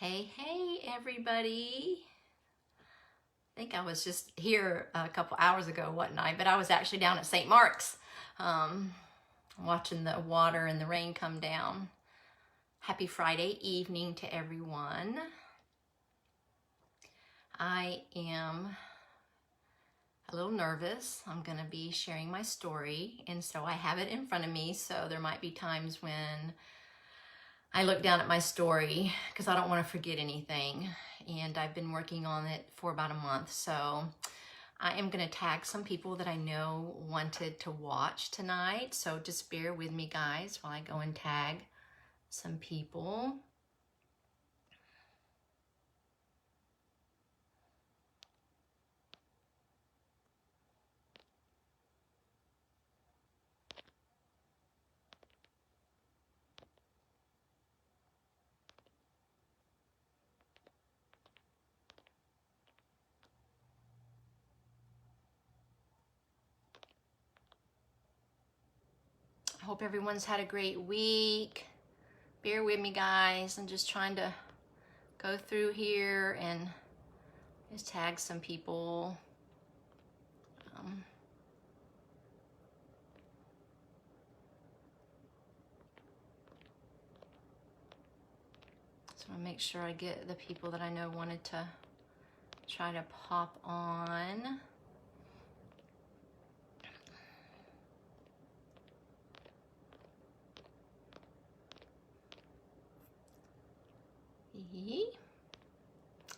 Hey, everybody. I think I was just here a couple hours ago, wasn't I? But I was actually down at St. Mark's watching the water and the rain come down. Happy Friday evening to everyone. I am a little nervous. I'm going to be sharing my story, and so I have it in front of me, so there might be times when I look down at my story because I don't want to forget anything, and I've been working on it for about a month. So I am going to tag some people that I know wanted to watch tonight. So just bear with me, guys, while I go and tag some people. I hope everyone's had a great week. Bear with me, guys. I'm just trying to go through here and just tag some people. So I'll make sure I get the people that I know wanted to try to pop on.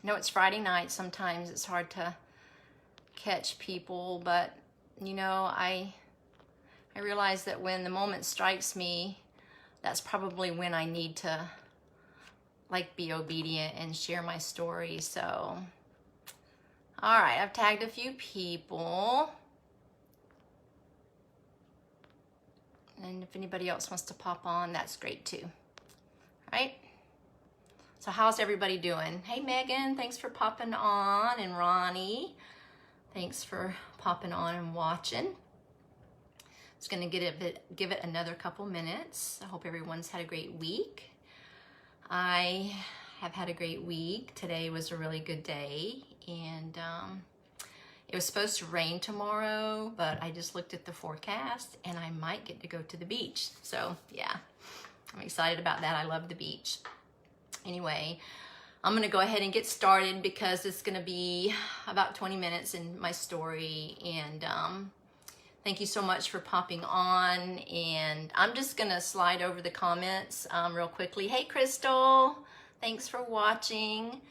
No, it's Friday night. Sometimes it's hard to catch people, but you know, I realize that when the moment strikes me, that's probably when I need to be obedient and share my story. So, all right, I've tagged a few people. And if anybody else wants to pop on, that's great too. All right? So how's everybody doing? Hey, Megan, thanks for popping on. And Ronnie, thanks for popping on and watching. Just gonna give it another couple minutes. I hope everyone's had a great week. I have had a great week. Today was a really good day, and it was supposed to rain tomorrow, but I just looked at the forecast and I might get to go to the beach. So yeah, I'm excited about that. I love the beach. Anyway, I'm gonna go ahead and get started because it's gonna be about 20 minutes in my story, and thank you so much for popping on. And I'm just gonna slide over the comments real quickly. Hey, Crystal, thanks for watching.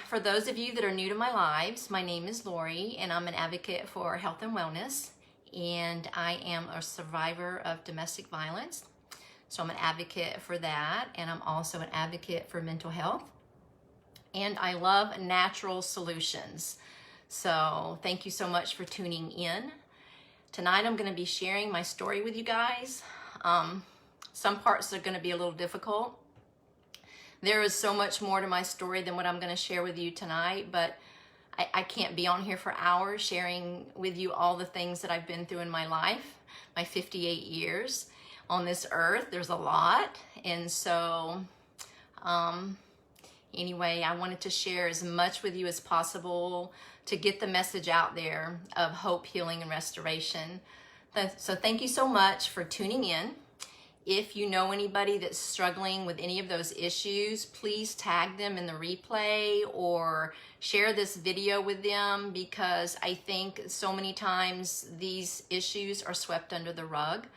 For those of you that are new to my lives, my name is Lori, and I'm an advocate for health and wellness, and I am a survivor of domestic violence. So I'm an advocate for that, and I'm also an advocate for mental health. And I love natural solutions. So thank you so much for tuning in. Tonight I'm going to be sharing my story with you guys. Some parts are going to be a little difficult. There is so much more to my story than what I'm going to share with you tonight, but I can't be on here for hours sharing with you all the things that I've been through in my life, my 58 years on this earth. There's a lot. And so anyway, I wanted to share as much with you as possible to get the message out there of hope, healing, and restoration. So thank you so much for tuning in. If you know anybody that's struggling with any of those issues, please tag them in the replay or share this video with them, because I think so many times these issues are swept under the rug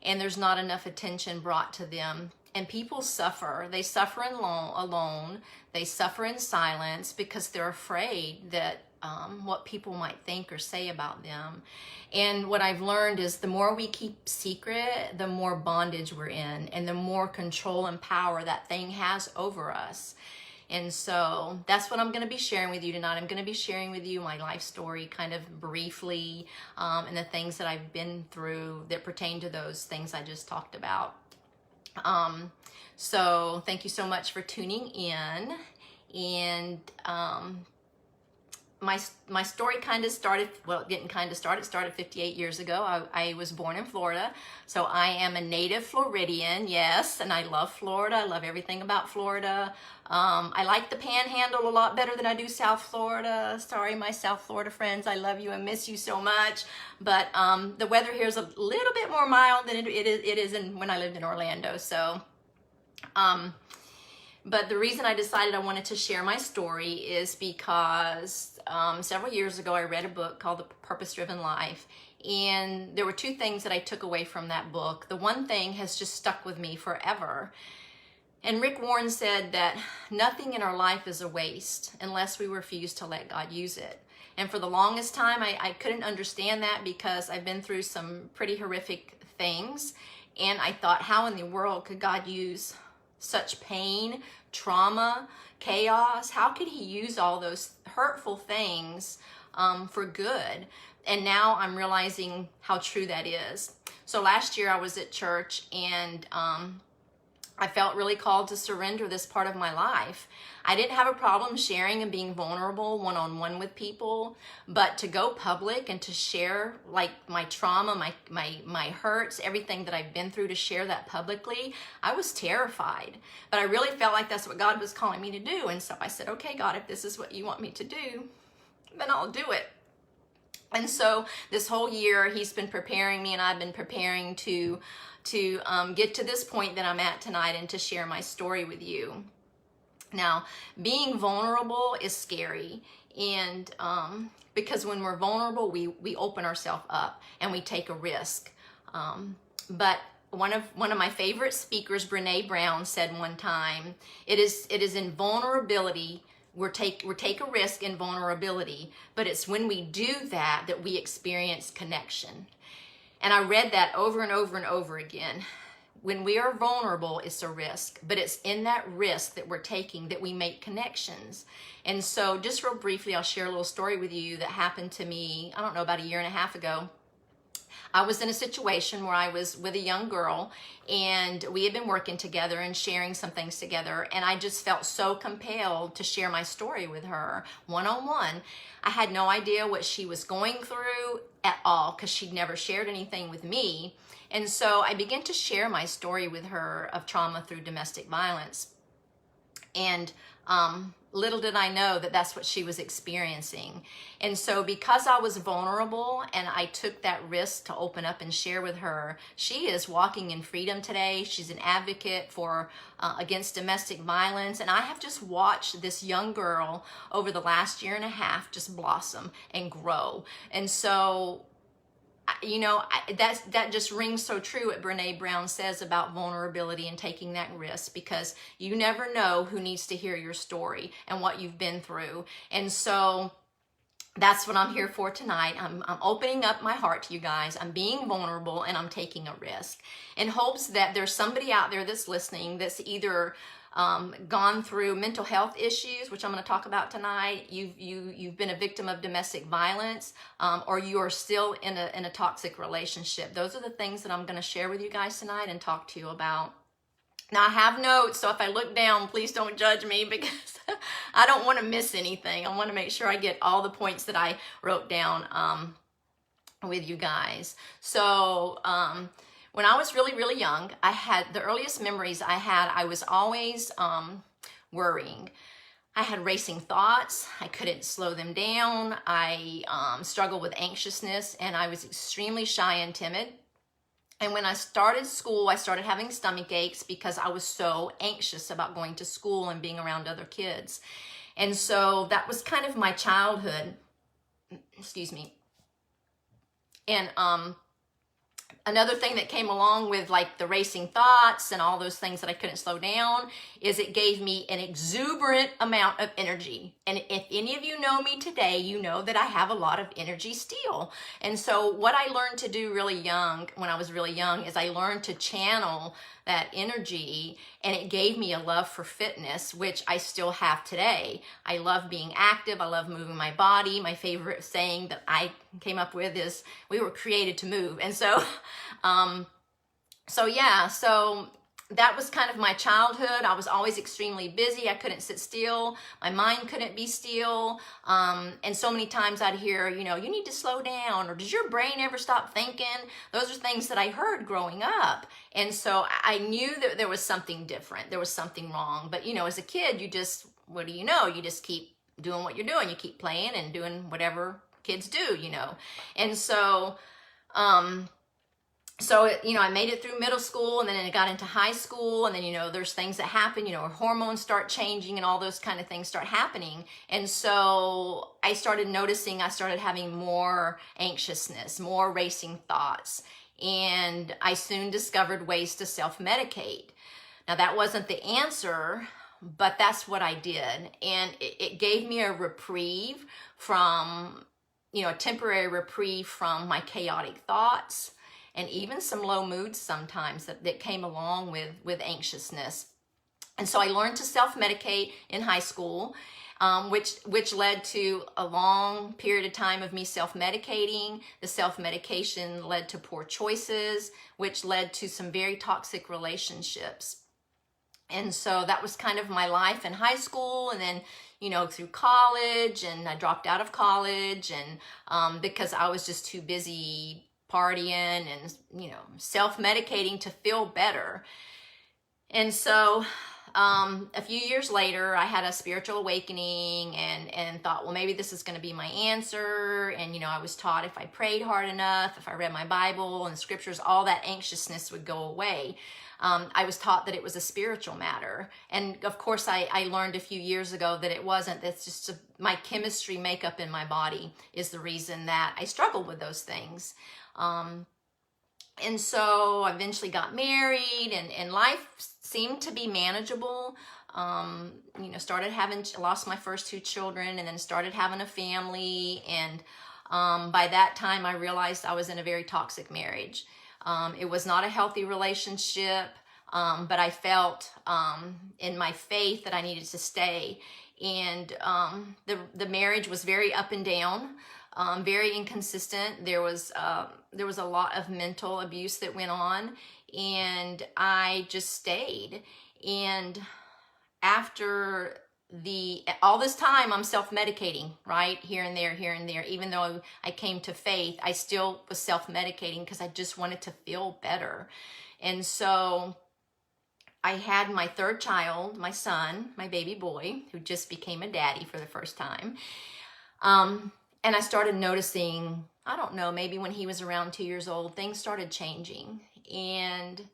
and there's not enough attention brought to them. And people suffer. They suffer alone. They suffer in silence because they're afraid that what people might think or say about them. And what I've learned is the more we keep secret, the more bondage we're in, and the more control and power that thing has over us. And so that's what I'm going to be sharing with you tonight. I'm going to be sharing with you my life story kind of briefly, and the things that I've been through that pertain to those things I just talked about. So thank you so much for tuning in. And my story kind of started, well, it didn't kind of start, it started 58 years ago. I was born in Florida, so I am a native Floridian, yes, and I love Florida. I love everything about Florida. I like the Panhandle a lot better than I do South Florida. Sorry, my South Florida friends, I love you and miss you so much, but the weather here is a little bit more mild than it is when I lived in Orlando, so... But the reason I decided I wanted to share my story is because several years ago I read a book called The Purpose Driven Life, and there were two things that I took away from that book. The one thing has just stuck with me forever. And Rick Warren said that nothing in our life is a waste unless we refuse to let God use it. And for the longest time, I couldn't understand that because I've been through some pretty horrific things. And I thought, how in the world could God use such pain, trauma, chaos? How could he use all those hurtful things for good? And now I'm realizing how true that is. So last year I was at church, and I felt really called to surrender this part of my life. I didn't have a problem sharing and being vulnerable one-on-one with people, but to go public and to share like my trauma, my hurts, everything that I've been through, to share that publicly, I was terrified. But I really felt like that's what God was calling me to do. And so I said, okay, God, if this is what you want me to do, then I'll do it. And so this whole year he's been preparing me, and I've been preparing to get to this point that I'm at tonight and to share my story with you. Now, being vulnerable is scary, and because when we're vulnerable, we open ourselves up and we take a risk. But one of my favorite speakers, Brene Brown, said one time, it is in vulnerability. We take a risk in vulnerability, but it's when we do that that we experience connection. And I read that over and over and over again. When we are vulnerable, it's a risk, but it's in that risk that we're taking that we make connections. And so just real briefly, I'll share a little story with you that happened to me, I don't know, about a year and a half ago. I was in a situation where I was with a young girl, and we had been working together and sharing some things together, and I just felt so compelled to share my story with her one-on-one. I had no idea what she was going through at all because she'd never shared anything with me. And so I began to share my story with her of trauma through domestic violence. And little did I know that that's what she was experiencing. And so because I was vulnerable and I took that risk to open up and share with her, she is walking in freedom today. She's an advocate for against domestic violence. And I have just watched this young girl over the last year and a half just blossom and grow. And so, you know, that just rings so true what Brene Brown says about vulnerability and taking that risk, because you never know who needs to hear your story and what you've been through. And so that's what I'm here for tonight. I'm opening up my heart to you guys. I'm being vulnerable, and I'm taking a risk in hopes that there's somebody out there that's listening that's either gone through mental health issues, which I'm going to talk about tonight. You've been a victim of domestic violence, or you are still in a toxic relationship. Those are the things that I'm going to share with you guys tonight and talk to you about. Now, I have notes, so if I look down, please don't judge me, because I don't want to miss anything. I want to make sure I get all the points that I wrote down with you guys. So, when I was really, really young, I had the earliest memories I had, I was always worrying. I had racing thoughts. I couldn't slow them down. I struggled with anxiousness, and I was extremely shy and timid. And when I started school, I started having stomach aches because I was so anxious about going to school and being around other kids. And so that was kind of my childhood. Excuse me. And another thing that came along with like the racing thoughts and all those things that I couldn't slow down is it gave me an exuberant amount of energy. And if any of you know me today, you know that I have a lot of energy still. And so what I learned to do really young, when I was really young, is I learned to channel that energy, and it gave me a love for fitness, which I still have today. I love being active. I love moving my body. My favorite saying that I came up with is, we were created to move. And so, so that was kind of my childhood. I was always extremely busy. I couldn't sit still. My mind couldn't be still. And so many times I'd hear, you know, you need to slow down, or does your brain ever stop thinking? Those are things that I heard growing up. And so I knew that there was something different. There was something wrong. But, you know, as a kid, you just, what do you know? You just keep doing what you're doing. You keep playing and doing whatever kids do, you know. And so, you know, I made it through middle school, and then I got into high school, and then, you know, there's things that happen, you know, hormones start changing and all those kind of things start happening. And so I started noticing, I started having more anxiousness, more racing thoughts, and I soon discovered ways to self-medicate. Now, that wasn't the answer, but that's what I did. And it gave me a reprieve from, you know, a temporary reprieve from my chaotic thoughts, and even some low moods sometimes that came along with anxiousness. And so I learned to self-medicate in high school, which led to a long period of time of me self-medicating. The self-medication led to poor choices, which led to some very toxic relationships. And so that was kind of my life in high school, and then, you know, through college, and I dropped out of college, and because I was just too busy partying and, you know, self-medicating to feel better. And so a few years later, I had a spiritual awakening, and thought, well, maybe this is going to be my answer. And, you know, I was taught if I prayed hard enough, if I read my Bible and scriptures, all that anxiousness would go away. I was taught that it was a spiritual matter. And of course, I learned a few years ago that it wasn't. That's just my chemistry makeup in my body is the reason that I struggled with those things. And so I eventually got married, and life seemed to be manageable. You know, lost my first 2 children, and then started having a family. And by that time, I realized I was in a very toxic marriage. It was not a healthy relationship, but I felt in my faith that I needed to stay. And the marriage was very up and down. Very inconsistent. There was a lot of mental abuse that went on, and I just stayed. And after all this time, I'm self-medicating, right? Here and there. Even though I came to faith, I still was self-medicating because I just wanted to feel better. And so I had my 3rd child, my son, my baby boy, who just became a daddy for the first time. And I started noticing, I don't know, maybe when he was around 2 years old, things started changing, and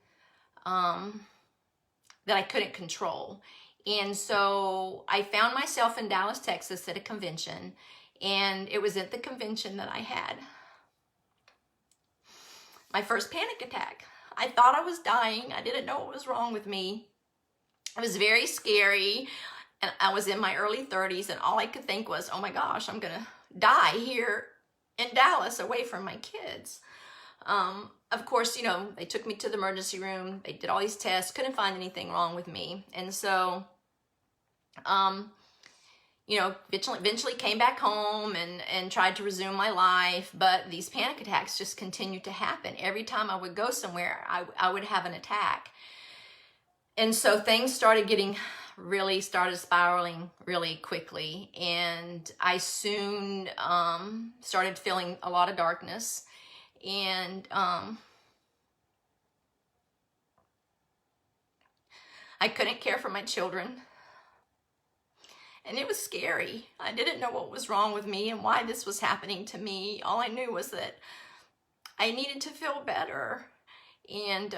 that I couldn't control. And so I found myself in Dallas, Texas at a convention, and it was at the convention that I had my first panic attack. I thought I was dying. I didn't know what was wrong with me. It was very scary, and I was in my early 30s, and all I could think was, oh my gosh, I'm gonna die here in Dallas away from my kids. Of course, you know, they took me to the emergency room. They did all these tests, couldn't find anything wrong with me. And so, you know, eventually came back home and tried to resume my life. But these panic attacks just continued to happen. Every time I would go somewhere, I would have an attack. And so things started spiraling really quickly, and I soon started feeling a lot of darkness, and I couldn't care for my children, and it was scary. I didn't know what was wrong with me and why this was happening to me. All I knew was that I needed to feel better, and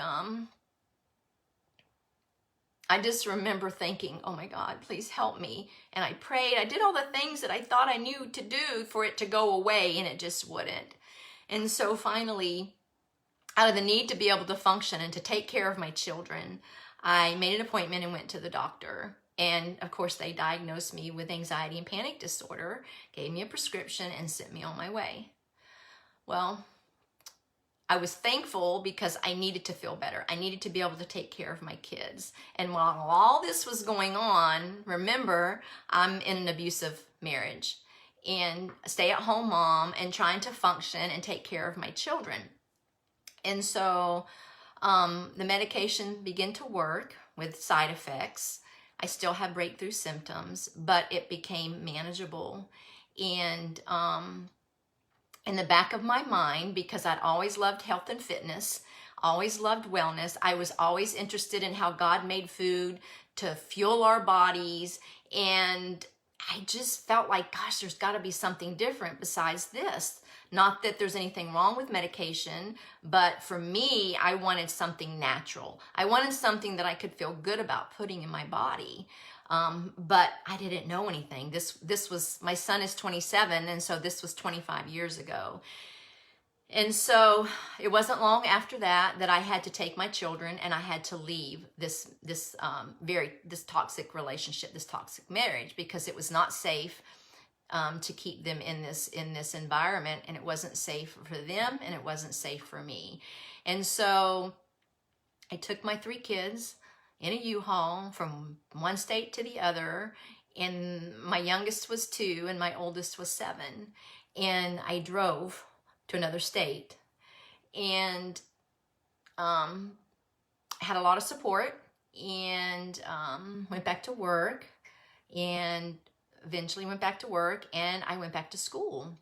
I just remember thinking, oh my God, please help me. And I prayed. I did all the things that I thought I knew to do for it to go away, and it just wouldn't. And so finally, out of the need to be able to function and to take care of my children, I made an appointment and went to the doctor. And of course, they diagnosed me with anxiety and panic disorder, gave me a prescription, and sent me on my way. Well, I was thankful because I needed to feel better. I needed to be able to take care of my kids. And while all this was going on, remember, I'm in an abusive marriage and a stay-at-home mom and trying to function and take care of my children. And so The medication began to work with side effects. I still have breakthrough symptoms, but it became manageable. And in the back of my mind, because I'd always loved health and fitness, always loved wellness, I was always interested in how God made food to fuel our bodies. And I just felt like, gosh, there's got to be something different besides this. Not that there's anything wrong with medication, but for me, I wanted something natural. I wanted something that I could feel good about putting in my body. But I didn't know anything. This was, my son is 27, and so this was 25 years ago. And so it wasn't long after that I had to take my children and I had to leave this toxic relationship, this toxic marriage, because it was not safe to keep them in this environment, and it wasn't safe for them and it wasn't safe for me. And so I took my 3 kids in a U-Haul from one state to the other, and my youngest was 2 and my oldest was 7, and I drove to another state, and had a lot of support, and went back to work, and eventually went back to work, and I went back to school.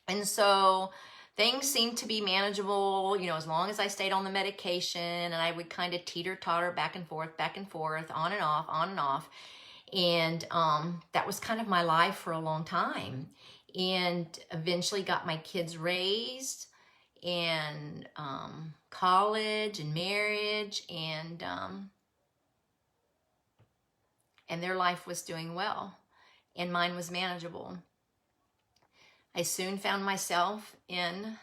And so things seemed to be manageable, you know, as long as I stayed on the medication, and I would kind of teeter-totter back and forth, on and off, on and off. And that was kind of my life for a long time. And eventually got my kids raised, and college and marriage, and their life was doing well, and mine was manageable. I soon found myself in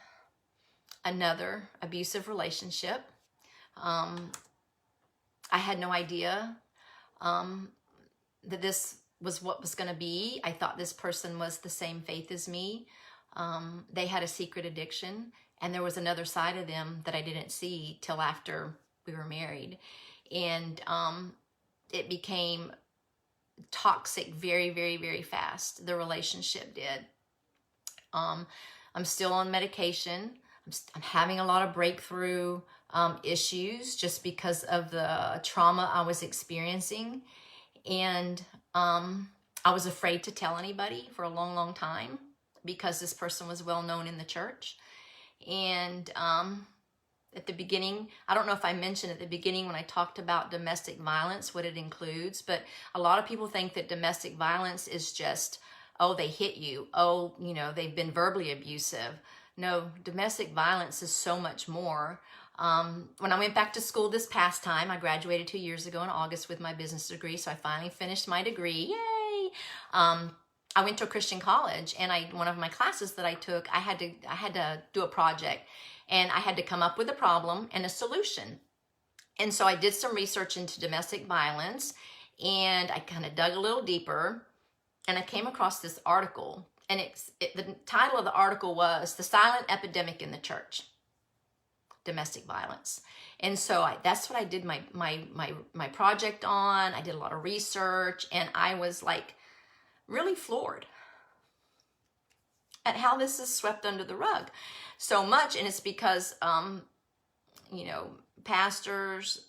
another abusive relationship. I had no idea that this was what was going to be. I thought this person was the same faith as me. They had a secret addiction, and there was another side of them that I didn't see till after we were married. And it became toxic very, very, very fast. The relationship did. I'm still on medication. I'm having a lot of breakthrough issues just because of the trauma I was experiencing. And I was afraid to tell anybody for a long, long time because this person was well known in the church. And at the beginning, I don't know if I mentioned at the beginning when I talked about domestic violence, what it includes, but a lot of people think that domestic violence is just, oh, they hit you. Oh, you know, they've been verbally abusive. No, domestic violence is so much more. When I went back to school this past time, I graduated 2 years ago in August with my business degree, so I finally finished my degree. Yay! I went to a Christian college, and one of my classes that I took, I had to do a project, and I had to come up with a problem and a solution. And so I did some research into domestic violence, and I kind of dug a little deeper, and I came across this article, and the title of the article was "The Silent Epidemic in the Church." Domestic violence. And so that's what I did my project on. I did a lot of research, and I was like really floored at how this is swept under the rug so much. And it's because you know, pastors,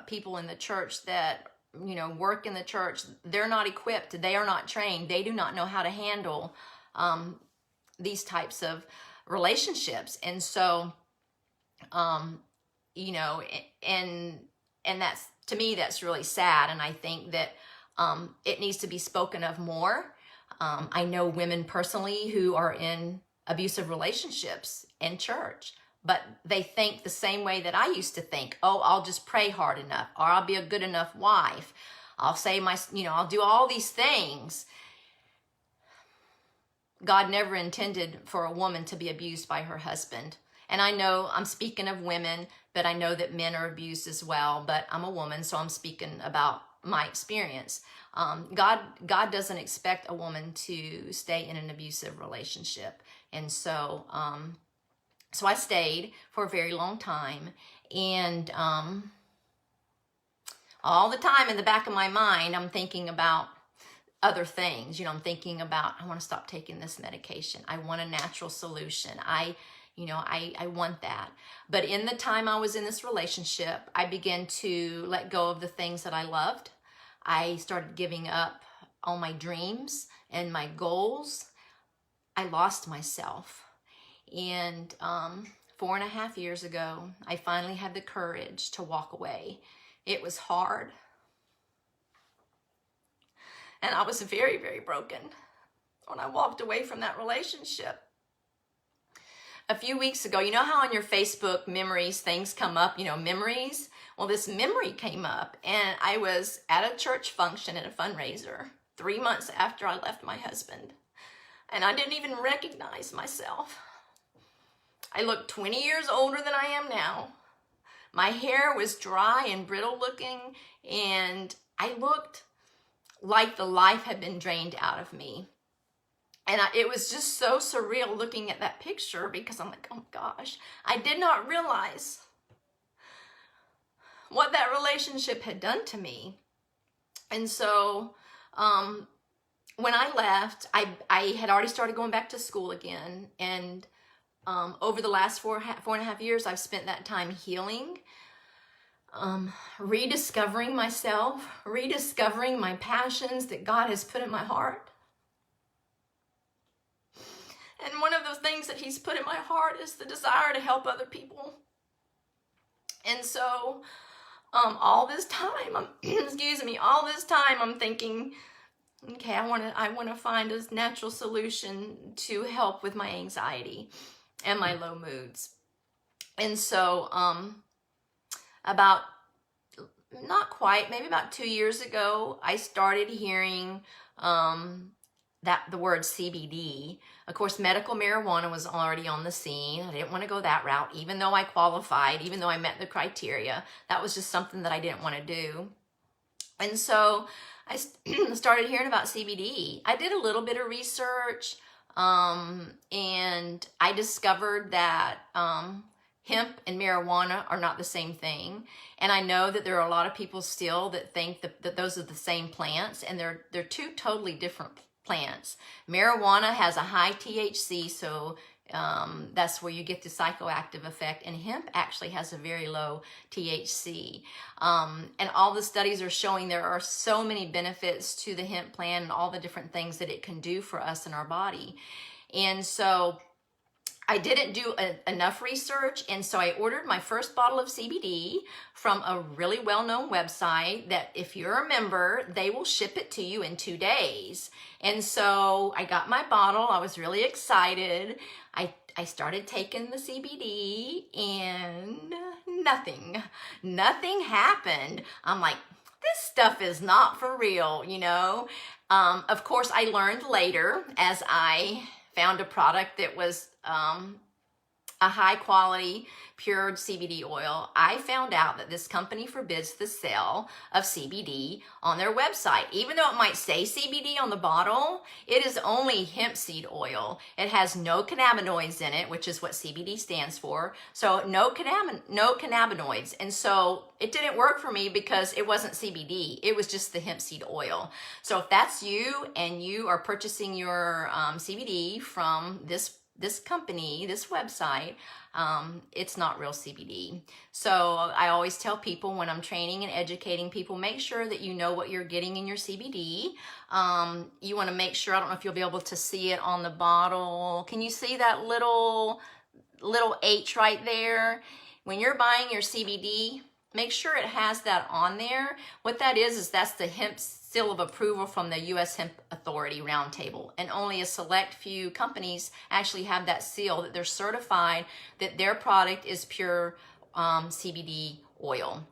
people in the church that, you know, work in the church, they're not equipped, they are not trained, they do not know how to handle these types of relationships. And so you know, and that's, to me, that's really sad. And I think that it needs to be spoken of more. I know women personally who are in abusive relationships in church, but they think the same way that I used to think. Oh, I'll just pray hard enough, or I'll be a good enough wife. I'll say I'll do all these things. God never intended for a woman to be abused by her husband. And I know I'm speaking of women, but I know that men are abused as well. But I'm a woman, so I'm speaking about my experience. God doesn't expect a woman to stay in an abusive relationship. And so, so I stayed for a very long time. And all the time in the back of my mind, I'm thinking about other things. You know, I'm thinking about, I want to stop taking this medication. I want a natural solution. You know, I want that. But in the time I was in this relationship, I began to let go of the things that I loved. I started giving up all my dreams and my goals. I lost myself. And 4.5 years ago, I finally had the courage to walk away. It was hard. And I was very, very broken when I walked away from that relationship. A few weeks ago, you know how on your Facebook memories things come up, you know, memories? Well, this memory came up, and I was at a church function at a fundraiser 3 months after I left my husband, and I didn't even recognize myself. I looked 20 years older than I am now. My hair was dry and brittle looking, and I looked like the life had been drained out of me. And it was just so surreal looking at that picture, because I'm like, oh my gosh, I did not realize what that relationship had done to me. And so when I left, I had already started going back to school again. And over the last 4.5 years, I've spent that time healing, rediscovering myself, rediscovering my passions that God has put in my heart. And one of the things that he's put in my heart is the desire to help other people. And so all this time, all this time I'm thinking, okay, I want to find a natural solution to help with my anxiety and my low moods. And so maybe about 2 years ago, I started hearing the word CBD. Of course, medical marijuana was already on the scene. I didn't want to go that route, even though I qualified, even though I met the criteria. That was just something that I didn't want to do. And so I started hearing about CBD. I did a little bit of research, and I discovered that hemp and marijuana are not the same thing. And I know that there are a lot of people still that think that those are the same plants, and they're two totally different plants. Marijuana has a high THC, so that's where you get the psychoactive effect, and hemp actually has a very low THC. And all the studies are showing there are so many benefits to the hemp plant and all the different things that it can do for us in our body. And so I didn't do enough research, and so I ordered my first bottle of CBD from a really well-known website that, if you're a member, they will ship it to you in 2 days. And so I got my bottle. I was really excited. I started taking the CBD, and nothing happened. I'm like, this stuff is not for real, you know? Of course, I learned later, as I found a product that was a high quality pure CBD oil. I found out that this company forbids the sale of CBD on their website. Even though it might say CBD on the bottle, it is only hemp seed oil. It has no cannabinoids in it, which is what CBD stands for. So no cannabinoids. And so it didn't work for me because it wasn't CBD. It was just the hemp seed oil. So if that's you and you are purchasing your CBD from this company, this website, it's not real CBD. So I always tell people when I'm training and educating people, make sure that you know what you're getting in your CBD. You want to make sure, I don't know if you'll be able to see it on the bottle. Can you see that little H right there? When you're buying your CBD, make sure it has that on there. What that is that's the hemp seal of approval from the U.S. Hemp Authority Roundtable, and only a select few companies actually have that seal, that they're certified that their product is pure CBD oil.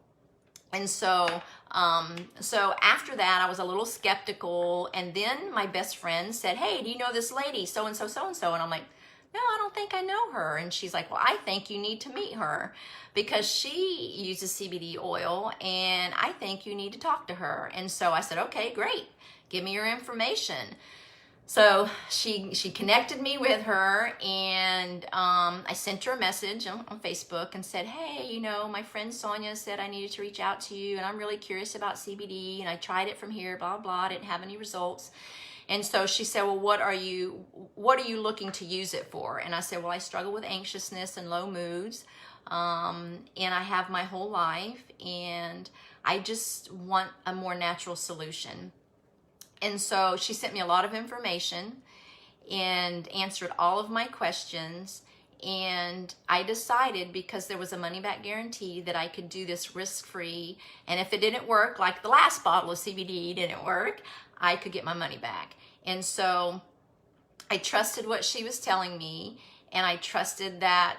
And so after that, I was a little skeptical, and then my best friend said, hey, do you know this lady, so-and-so, so-and-so? And I'm like, no, I don't think I know her. And she's like, well, I think you need to meet her because she uses CBD oil, and I think you need to talk to her. And so I said, okay, great. Give me your information. So she connected me with her, and I sent her a message on Facebook and said, hey, you know, my friend Sonia said I needed to reach out to you, and I'm really curious about CBD, and I tried it from here, blah, blah, didn't have any results. And so she said, well, what are you looking to use it for? And I said, well, I struggle with anxiousness and low moods. And I have my whole life, and I just want a more natural solution. And so she sent me a lot of information and answered all of my questions. And I decided, because there was a money back guarantee, that I could do this risk-free. And if it didn't work, like the last bottle of CBD didn't work, I could get my money back. And so I trusted what she was telling me, and I trusted that,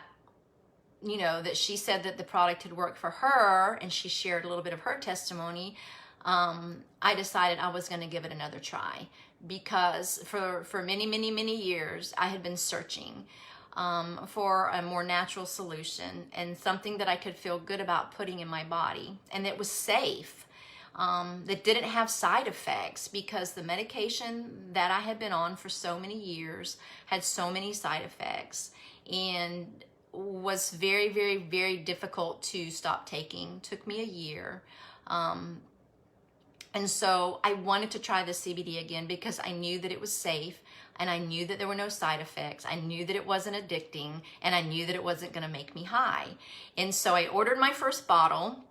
you know, that she said that the product had worked for her, and she shared a little bit of her testimony. I decided I was going to give it another try, because for many, many, many years I had been searching for a more natural solution and something that I could feel good about putting in my body, and that was safe, that didn't have side effects, because the medication that I had been on for so many years had so many side effects and was very, very, very difficult to stop taking. Took me a year. And so I wanted to try the CBD again, because I knew that it was safe, and I knew that there were no side effects. I knew that it wasn't addicting, and I knew that it wasn't going to make me high. And so I ordered my first bottle,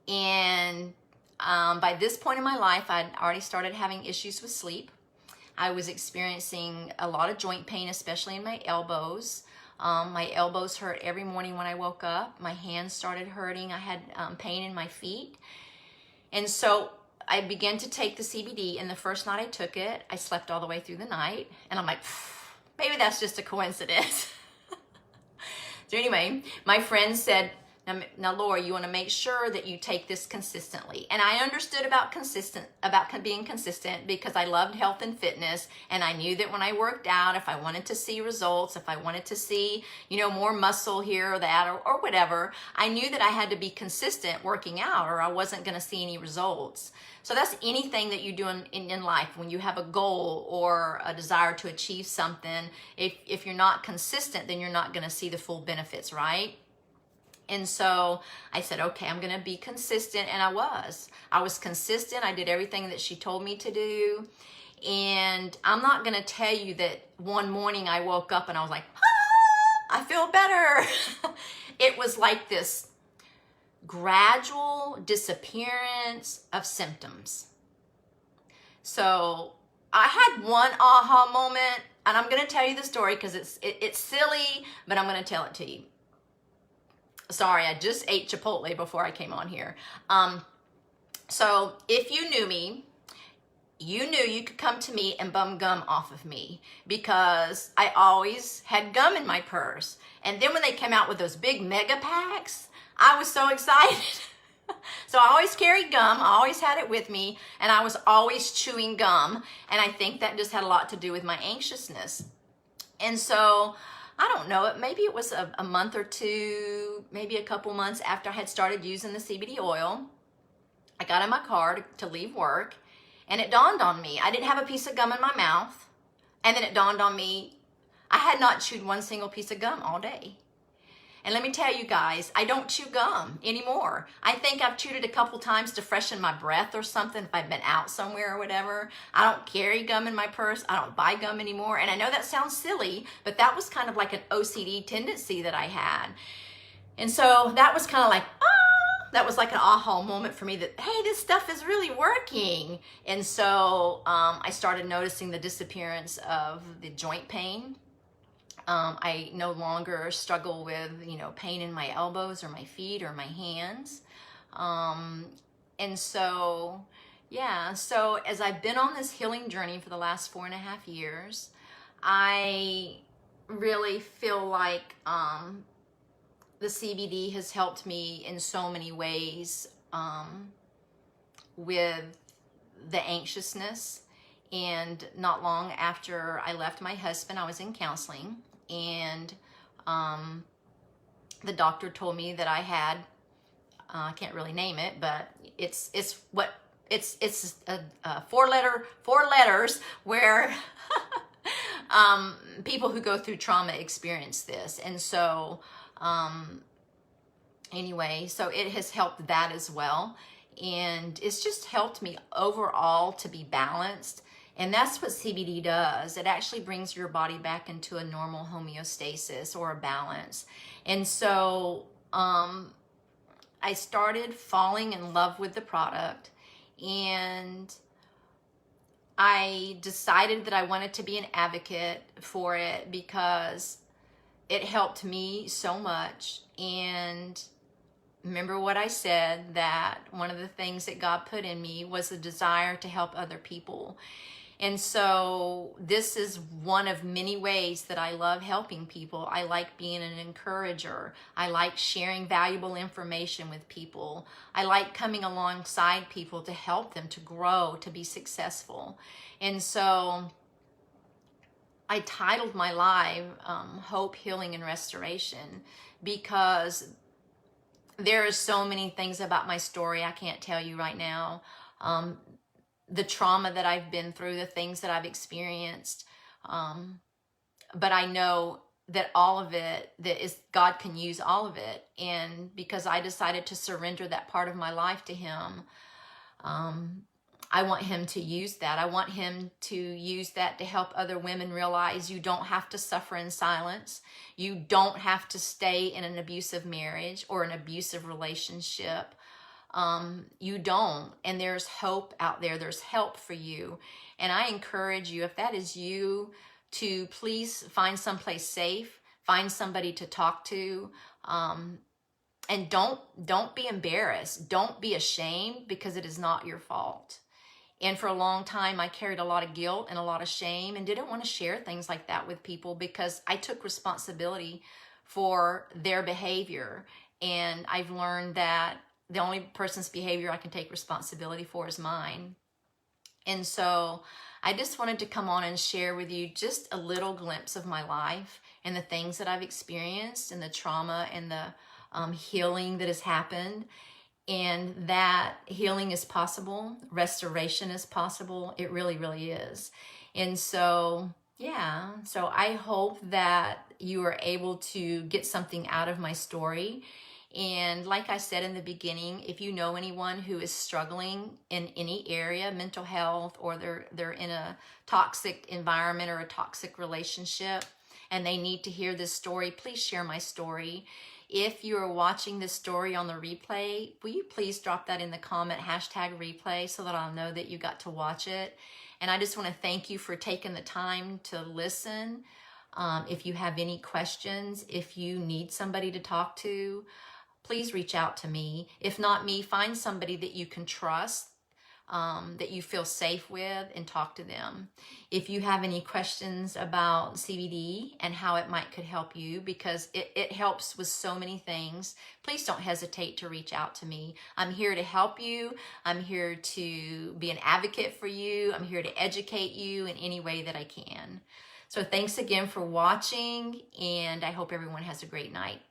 and by this point in my life, I'd already started having issues with sleep. I was experiencing a lot of joint pain, especially in my elbows. My elbows hurt every morning when I woke up. My hands started hurting. I had pain in my feet. And so I began to take the CBD, and the first night I took it, I slept all the way through the night. And I'm like, maybe that's just a coincidence. So anyway, my friend said, now Laura, you want to make sure that you take this consistently. And I understood about being consistent, because I loved health and fitness, and I knew that when I worked out, if I wanted to see results, if I wanted to see, you know, more muscle here or that, or whatever, I knew that I had to be consistent working out, or I wasn't going to see any results. So that's anything that you do in life. When you have a goal or a desire to achieve something, if you're not consistent, then you're not going to see the full benefits, right? And so I said, okay, I'm going to be consistent. And I was consistent. I did everything that she told me to do. And I'm not going to tell you that one morning I woke up and I was like, I feel better. It was like this gradual disappearance of symptoms. So I had one aha moment, and I'm going to tell you the story because it's silly, but I'm going to tell it to you. Sorry, I just ate Chipotle before I came on here. So if you knew me, you knew you could come to me and bum gum off of me, because I always had gum in my purse. And then when they came out with those big mega packs, I was so excited. So I always carried gum, I always had it with me, and I was always chewing gum. And I think that just had a lot to do with my anxiousness. And so I don't know, maybe it was a month or two, maybe a couple months after I had started using the CBD oil, I got in my car to leave work, and it dawned on me, I didn't have a piece of gum in my mouth, and then it dawned on me, I had not chewed one single piece of gum all day. And let me tell you guys, I don't chew gum anymore. I think I've chewed it a couple times to freshen my breath or something if I've been out somewhere or whatever. I don't carry gum in my purse. I don't buy gum anymore. And I know that sounds silly, but that was kind of like an OCD tendency that I had. And so that was kind of like, that was like an aha moment for me that, hey, this stuff is really working. And so I started noticing the disappearance of the joint pain. I no longer struggle with, pain in my elbows or my feet or my hands. And so, so as I've been on this healing journey for the last 4.5 years, I really feel like the CBD has helped me in so many ways with the anxiousness. And not long after I left my husband, I was in counseling, and the doctor told me that I had, I can't really name it, but it's four letters where people who go through trauma experience this. And so anyway, so it has helped that as well. And it's just helped me overall to be balanced And that's what CBD does. It actually brings your body back into a normal homeostasis or a balance. And so I started falling in love with the product, and I decided that I wanted to be an advocate for it because it helped me so much. And remember what I said, that one of the things that God put in me was a desire to help other people. And so this is one of many ways that I love helping people. I like being an encourager. I like sharing valuable information with people. I like coming alongside people to help them to grow, to be successful. And so I titled my live Hope, Healing, and Restoration, because there are so many things about my story I can't tell you right now. The trauma that I've been through, the things that I've experienced. But I know that all of it, God can use all of it. And because I decided to surrender that part of my life to Him, I want Him to use that. I want Him to use that to help other women realize you don't have to suffer in silence. You don't have to stay in an abusive marriage or an abusive relationship. You don't. And there's hope out there. There's help for you. And I encourage you, if that is you, to please find someplace safe, find somebody to talk to, and don't be embarrassed. Don't be ashamed, because it is not your fault. And for a long time, I carried a lot of guilt and a lot of shame and didn't want to share things like that with people, because I took responsibility for their behavior. And I've learned that the only person's behavior I can take responsibility for is mine. And so I just wanted to come on and share with you just a little glimpse of my life and the things that I've experienced and the trauma and the healing that has happened. And that healing is possible. Restoration is possible. It really, really is. And so, yeah. So I hope that you are able to get something out of my story. And like I said in the beginning, if you know anyone who is struggling in any area, mental health, or they're in a toxic environment or a toxic relationship, and they need to hear this story, please share my story. If you are watching this story on the replay, will you please drop that in the comment, #replay, so that I'll know that you got to watch it. And I just want to thank you for taking the time to listen. If you have any questions, if you need somebody to talk to, please reach out to me. If not me, find somebody that you can trust, that you feel safe with, and talk to them. If you have any questions about CBD and how it could help you, because it helps with so many things, please don't hesitate to reach out to me. I'm here to help you. I'm here to be an advocate for you. I'm here to educate you in any way that I can. So thanks again for watching, and I hope everyone has a great night.